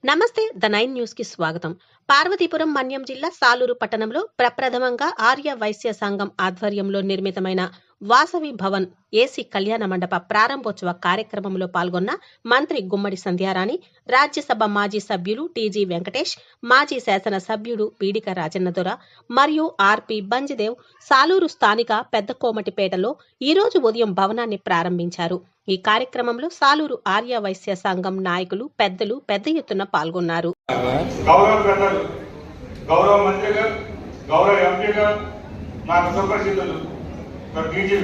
నమస్తే the 9 news కి స్వాగతం. పార్వతీపురం మన్యం జిల్లా సాలూరు పట్టణంలో ప్రప్రథమంగా ఆర్య వైశ్య సంఘం ఆధ్వర్యంలో నిర్మితమైన వాసవి భవన్ ఏసీ కళ్యాణ మండప ప్రారంభోత్సవ కార్యక్రమంలో పాల్గొన్న మంత్రి గుమ్మడి సంధ్యారాణి, రాజ్యసభ మాజీ సభ్యులు టీజీ వెంకటేష్, మాజీ శాసన సభ్యుడు పీడిక రాజన్నదొర మరియు ఆర్పి బంజిదేవ్ సాలూరు స్థానిక పెద్దకోమటిపేటలో ఈ రోజు ఉదయం భవనాన్ని ప్రారంభించారు. ఈ కార్యక్రమంలో సాలూరు ఆర్య వైశ్య సంఘం నాయకులు, పెద్దలు పెద్ద ఎత్తున పాల్గొన్నారు. గౌరవ మంత్రిగా, గౌరవ ఎంపీగా నాకు సుపరిచితులు టీజీ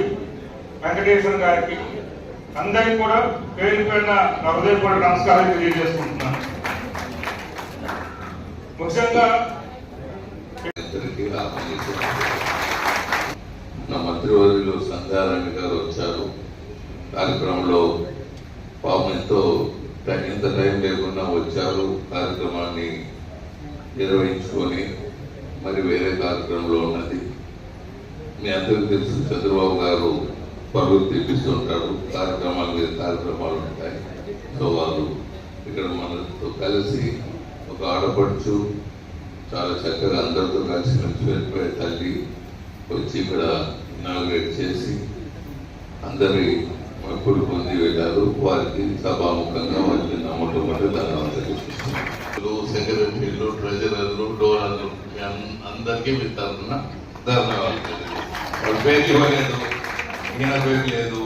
వెంకటేశ్వర గారికి అందరికీ కూడా పేరు పేరున హృదయపూర్వక నమస్కారాలు తెలియజేసుకుంటున్నాను. ముఖ్యంగా నా మంత్రివర్యులు సంధ్యారాణి గారు వచ్చారు. కార్యక్రమంలో పాపం ఎంత టైం లేకుండా వచ్చారు. కార్యక్రమాన్ని నిర్వహించుకొని మరి వేరే కార్యక్రమంలో ఉన్నది. మీ అందరికీ తెలుసు, చంద్రబాబు గారు పరుగులు తెప్పిస్తుంటారు. కార్యక్రమాలు ఉంటాయి. సో వాళ్ళు ఇక్కడ మనతో కలిసి ఒక ఆడపడుచు చాలా చక్కగా అందరితో కలిసి మంచి వెళ్ళిపోయే తల్లి వచ్చి ఇక్కడ ఇనాగ్రేట్ చేసి అందరి మొక్కులు పొంది వెళ్ళారు. వారికి సభాముఖంగా వారికి మొట్టమొదటి ధన్యవాదాలు. సెక్రటరీలు, ట్రెజరర్లు, డోనర్లు అందరికీ మీ తరఫున ధన్యవాదాలు. వాళ్ళ పేరు ఇవ్వలేదు, ఈయన పేరు లేదు,